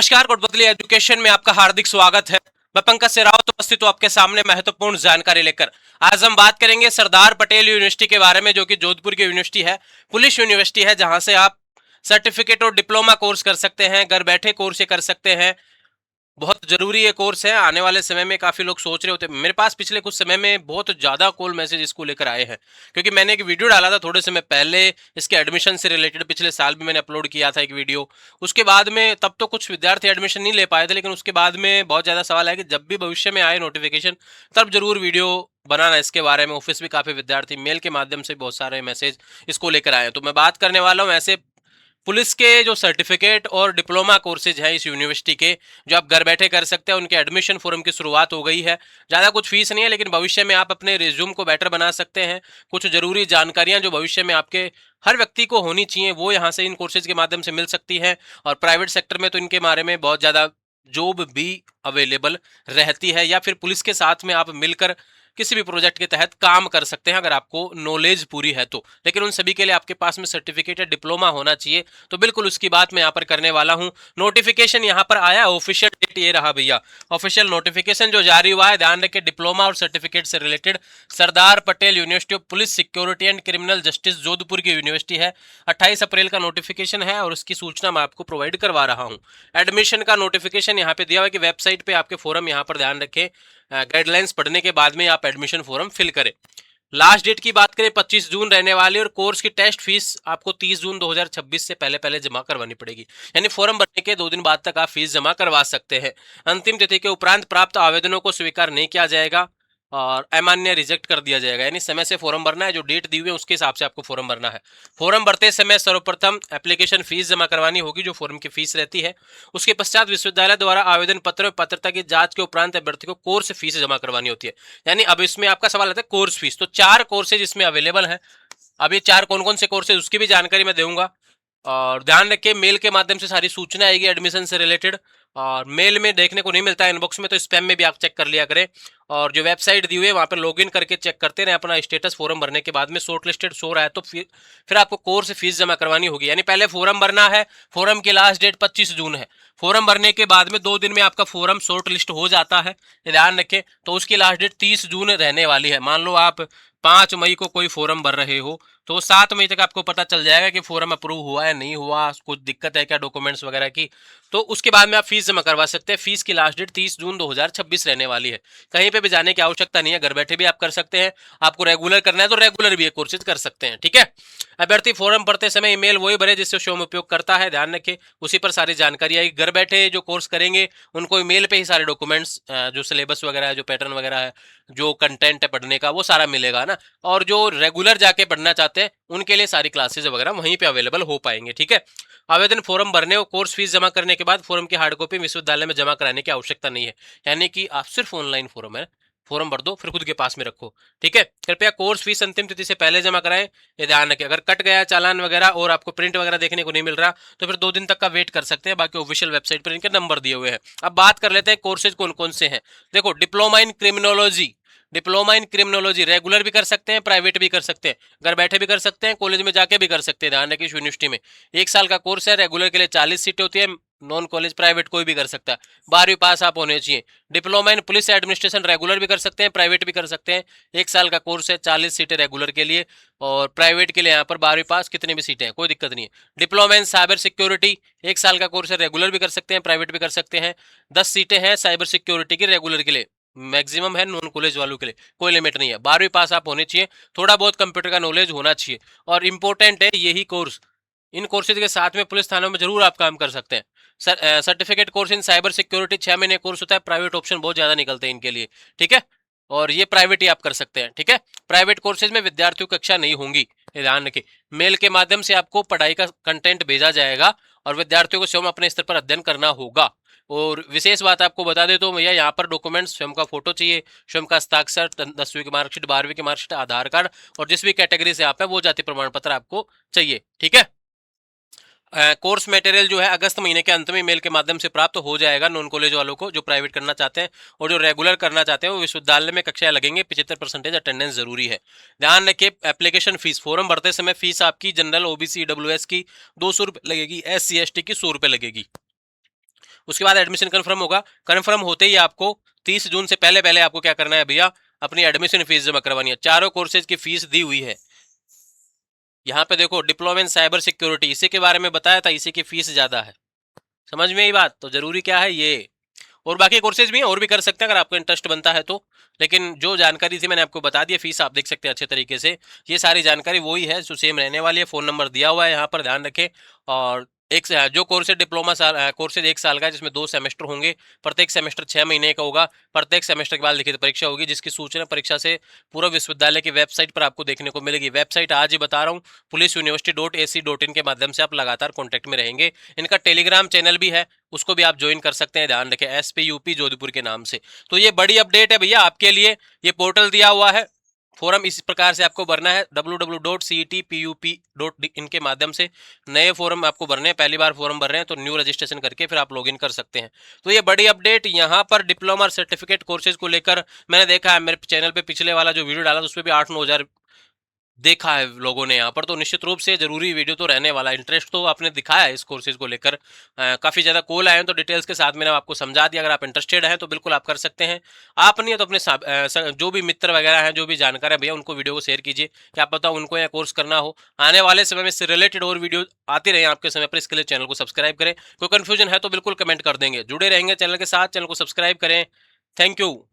नमस्कार, कोटपुतली एजुकेशन में आपका हार्दिक स्वागत है। मैं पंकज सेरावत उपस्थित हूं आपके सामने महत्वपूर्ण जानकारी लेकर। आज हम बात करेंगे सरदार पटेल यूनिवर्सिटी के बारे में, जो कि जोधपुर की यूनिवर्सिटी है, पुलिस यूनिवर्सिटी है, जहां से आप सर्टिफिकेट और डिप्लोमा कोर्स कर सकते हैं, घर बैठे कोर्स ये कर सकते हैं। बहुत जरूरी ये कोर्स है। आने वाले समय में काफी लोग सोच रहे होते हैं। मेरे पास पिछले कुछ समय में बहुत ज्यादा कॉल मैसेज इसको लेकर आए हैं, क्योंकि मैंने एक वीडियो डाला था थोड़े समय पहले इसके एडमिशन से रिलेटेड। पिछले साल भी मैंने अपलोड किया था एक वीडियो। उसके बाद में तब तो कुछ विद्यार्थी एडमिशन नहीं ले पाए थे, लेकिन उसके बाद में बहुत ज्यादा सवाल है कि जब भी भविष्य में आए नोटिफिकेशन तब जरूर वीडियो बनाना इसके बारे में। ऑफिस भी काफी विद्यार्थी मेल के माध्यम से बहुत सारे मैसेज इसको लेकर आए हैं, तो मैं बात करने वाला हूँ ऐसे पुलिस के जो सर्टिफिकेट और डिप्लोमा कोर्सेज हैं इस यूनिवर्सिटी के, जो आप घर बैठे कर सकते हैं। उनके एडमिशन फॉर्म की शुरुआत हो गई है। ज़्यादा कुछ फीस नहीं है, लेकिन भविष्य में आप अपने रिज्यूम को बेटर बना सकते हैं। कुछ जरूरी जानकारियां जो भविष्य में आपके हर व्यक्ति को होनी चाहिए, वो यहाँ से इन कोर्सेज के माध्यम से मिल सकती है। और प्राइवेट सेक्टर में तो इनके बारे में बहुत ज़्यादा जॉब भी अवेलेबल रहती है, या फिर पुलिस के साथ में आप मिलकर किसी भी प्रोजेक्ट के तहत काम कर सकते हैं, अगर आपको नॉलेज पूरी है तो। लेकिन उन सभी के लिए आपके पास में सर्टिफिकेट या डिप्लोमा होना चाहिए। तो बिल्कुल उसकी बात मैं यहाँ पर करने वाला हूँ। नोटिफिकेशन यहाँ पर आया, ऑफिशियल डेट ये रहा भैया। ऑफिशियल नोटिफिकेशन जो जारी हुआ है, ध्यान रखें, डिप्लोमा और सर्टिफिकेट से related Sardar Patel university of police security and criminal justice Jodhpur की यूनिवर्सिटी है। 28 अप्रैल का नोटिफिकेशन है और उसकी सूचना मैं आपको प्रोवाइड करवा रहा हूँ। एडमिशन का नोटिफिकेशन यहाँ पे दिया हुआ है कि वेबसाइट पे आपके फॉर्म, यहाँ पर ध्यान रखें, गाइडलाइंस पढ़ने के बाद में आप एडमिशन फॉर्म फिल करें। लास्ट डेट की बात करें 25 जून रहने वाली, और कोर्स की टेस्ट फीस आपको 30 जून 2026 से पहले पहले जमा करवानी पड़ेगी। यानी फॉर्म भरने के 2 दिन बाद तक आप फीस जमा करवा सकते हैं। अंतिम तिथि के उपरांत प्राप्त आवेदनों को स्वीकार नहीं किया जाएगा और अमान्य रिजेक्ट कर दिया जाएगा। यानी समय से फॉर्म भरना है, जो डेट दी हुई है उसके हिसाब से आपको फॉर्म भरना है। फॉर्म भरते समय सर्वप्रथम एप्लीकेशन फीस जमा करवानी होगी, जो फॉर्म की फीस रहती है। उसके पश्चात विश्वविद्यालय द्वारा आवेदन पत्र में पात्रता की जांच के उपरांत अभ्यर्थी को कोर्स फीस जमा करवानी होती है। यानी अब इसमें आपका सवाल आता है कोर्स फीस, तो 4 कोर्सेज इसमें अवेलेबल है। अब ये 4 कौन कौन से कोर्सेज, उसकी भी जानकारी मैं दूंगा। और ध्यान रखिए, मेल के माध्यम से सारी सूचना आएगी एडमिशन से रिलेटेड, और मेल में देखने को नहीं मिलता है इनबॉक्स में, तो स्पैम में भी आप चेक कर लिया करें। और जो वेबसाइट दी हुई है वहाँ पर लॉगिन करके चेक करते रहे अपना स्टेटस। फॉर्म भरने के बाद में शॉर्ट लिस्टेड शो रहा है तो फिर आपको कोर्स फीस जमा करवानी होगी। यानी पहले फॉर्म भरना है। फॉर्म की लास्ट डेट 25 जून है। फॉर्म भरने के बाद में 2 दिन में आपका फॉर्म शॉर्ट लिस्ट हो जाता है, ध्यान रखें। तो उसकी लास्ट डेट 30 जून रहने वाली है। मान लो आप 5 मई को कोई फॉर्म भर रहे हो, तो 7 मई तक आपको पता चल जाएगा कि फॉर्म अप्रूव हुआ है नहीं हुआ, कुछ दिक्कत है क्या डॉक्यूमेंट्स वगैरह की। तो उसके बाद में आप फीस जमा करवा सकते हैं। फीस की लास्ट डेट 30 जून 2026 रहने वाली है। कहीं पे भी जाने की आवश्यकता नहीं है, घर बैठे भी आप कर सकते हैं। आपको रेगुलर करना है तो रेगुलर भी ये कोर्सेज कर सकते हैं, ठीक है। अभ्यर्थी फॉर्म भरते समय ईमेल वही भरे जिससे स्वयं उपयोग करता है, ध्यान रखें। उसी पर सारी जानकारी आएगी। घर बैठे जो कोर्स करेंगे उनको ईमेल पे ही सारे डॉक्यूमेंट्स, जो सिलेबस वगैरह है, जो पैटर्न वगैरह है, जो कंटेंट है पढ़ने का, वो सारा मिलेगा ना। और जो रेगुलर जाके पढ़ना चाहते हैं उनके लिए सारी क्लासेज वगैरह वहीं पे अवेलेबल हो पाएंगे, ठीक है। आवेदन फॉर्म भरने और कोर्स फीस जमा करने के बाद फॉर्म की हार्ड कॉपी विश्वविद्यालय में जमा कराने की आवश्यकता नहीं है। यानी कि आप सिर्फ ऑनलाइन फॉर्म है, फॉर्म भर दो फिर खुद के पास में रखो, ठीक है। कृपया कोर्स फीस अंतिम तिथि से पहले जमा कराएं, ये ध्यान रखें। अगर कट गया चालान वगैरह और आपको प्रिंट वगैरह देखने को नहीं मिल रहा तो फिर 2 दिन तक का वेट कर सकते हैं। बाकी ऑफिशियल वेबसाइट पर इनके नंबर दिए हुए हैं। अब बात कर लेते हैं कोर्सेज कौन कौन से हैं। देखो, diploma in criminology, diploma in criminology regular भी कर सकते हैं, प्राइवेट भी कर सकते हैं, घर बैठे भी कर सकते हैं, कॉलेज में जाके भी कर सकते हैं। ध्यान रखिए, यूनिवर्सिटी में 1 साल का कोर्स है। रेगुलर के लिए 40 सीटें होती है, नॉन कॉलेज प्राइवेट कोई भी कर सकता है। 12वीं पास आप होने चाहिए। Diploma in police administration regular भी कर सकते हैं, प्राइवेट भी कर सकते हैं। 1 साल का कोर्स है, 40 सीटें रेगुलर के लिए, और प्राइवेट के लिए यहाँ पर 12वीं पास कितनी भी सीटें हैं, कोई दिक्कत नहीं है। डिप्लोमा इन साइबर सिक्योरिटी 1 साल का कोर्स है, रेगुलर भी कर सकते हैं, प्राइवेट भी कर सकते हैं। 10 सीटें हैं साइबर सिक्योरिटी की रेगुलर के लिए, मैक्सिमम है नॉन कॉलेज वालों के लिए, कोई लिमिट नहीं है। 12वीं पास आप होने चाहिए, थोड़ा बहुत कंप्यूटर का नॉलेज होना चाहिए। और इंपॉर्टेंट है यही कोर्स, इन कोर्सेज के साथ में पुलिस थानों में जरूर आप काम कर सकते हैं। Certificate course in cyber security 6 महीने कोर्स होता है। प्राइवेट ऑप्शन बहुत ज्यादा निकलते हैं इनके लिए, ठीक है। और ये प्राइवेट ही आप कर सकते हैं, ठीक है। प्राइवेट कोर्सेज में विद्यार्थियों की कक्षा नहीं होंगी, ध्यान रखिए। मेल के माध्यम से आपको पढ़ाई का कंटेंट भेजा जाएगा और विद्यार्थियों को स्वयं अपने स्तर पर अध्ययन करना होगा। और विशेष बात आपको बता दे तो भैया, यहाँ पर डॉक्यूमेंट्स स्वयं का फोटो चाहिए, स्वयं का हस्ताक्षर, 10वीं की मार्कशीट, 12वीं की मार्कशीट, आधार कार्ड, और जिस भी कैटेगरी से आप है वो जाति प्रमाण पत्र आपको चाहिए, ठीक है। कोर्स मटेरियल जो है अगस्त महीने के अंत में मेल के माध्यम से प्राप्त हो जाएगा नॉन कॉलेज वालों को, जो प्राइवेट करना चाहते हैं। और जो रेगुलर करना चाहते हैं वो विश्वविद्यालय में कक्षाएं लगेंगे, 75% अटेंडेंस जरूरी है। ध्यान रखिए, एप्लीकेशन फीस, फॉर्म भरते समय फीस आपकी जनरल, ओबीसी, ईडब्ल्यूएस की 200 रुपये लगेगी, SC ST की 100 रुपये लगेगी। उसके बाद एडमिशन कंफर्म होगा। कंफर्म होते ही आपको 30 जून से पहले पहले आपको क्या करना है भैया, अपनी एडमिशन फीस जमा करवानी है। चारों कोर्सेज की फीस दी हुई है। यहाँ पे देखो डिप्लोमा इन साइबर सिक्योरिटी, इसी के बारे में बताया था, इसी की फीस ज्यादा है। समझ में आई बात? तो जरूरी क्या है ये, और बाकी कोर्सेज भी हैं, और भी कर सकते हैं अगर आपको इंटरेस्ट बनता है तो। लेकिन जो जानकारी थी मैंने आपको बता दी है, फीस आप देख सकते हैं अच्छे तरीके से। ये सारी जानकारी वही है जो सेम रहने वाली है। फोन नंबर दिया हुआ है यहाँ पर, ध्यान रखें। और एक से जो कोर्स है डिप्लोमा कोर्सेज 1 साल का है, जिसमें 2 सेमेस्टर होंगे। प्रत्येक सेमेस्टर 6 महीने का होगा। प्रत्येक सेमेस्टर के बाद लिखित परीक्षा होगी, जिसकी सूचना परीक्षा से पूर्व विश्वविद्यालय की वेबसाइट पर आपको देखने को मिलेगी। वेबसाइट आज ही बता रहा हूँ, pulisuniversity.ac.in के माध्यम से आप लगातार कॉन्टैक्ट में रहेंगे। इनका टेलीग्राम चैनल भी है, उसको भी आप ज्वाइन कर सकते हैं, ध्यान रखें, SPUP जोधपुर के नाम से। तो ये बड़ी अपडेट है भैया आपके लिए। ये पोर्टल दिया हुआ है, फॉर्म इस प्रकार से आपको भरना है, www.cetpup.in के माध्यम से नए फॉर्म आपको भरने हैं। पहली बार फॉर्म भर रहे हैं तो न्यू रजिस्ट्रेशन करके फिर आप लॉगिन कर सकते हैं। तो ये बड़ी अपडेट यहाँ पर डिप्लोमा सर्टिफिकेट कोर्सेज को लेकर मैंने देखा है, मेरे चैनल पे पिछले वाला जो वीडियो डाला था उसमें भी 8-9 हज़ार देखा है लोगों ने यहाँ पर। तो निश्चित रूप से जरूरी वीडियो तो रहने वाला है। इंटरेस्ट तो आपने दिखाया है इस कोर्सेज को लेकर, काफी ज्यादा कॉल आए हैं, तो डिटेल्स के साथ मैंने आपको समझा दिया। अगर आप इंटरेस्टेड हैं तो बिल्कुल आप कर सकते हैं। आप नहीं है तो अपने जो भी मित्र वगैरह हैं, जो भी जानकार है भैया, उनको वीडियो को शेयर कीजिए। क्या पता उनको यह कोर्स करना हो। आने वाले समय में इससे रिलेटेड और वीडियो आती रहे आपके समय पर, इसके लिए चैनल को सब्सक्राइब करें। कोई कंफ्यूजन है तो बिल्कुल कमेंट कर देंगे। जुड़े रहेंगे चैनल के साथ, चैनल को सब्सक्राइब करें। Thank you.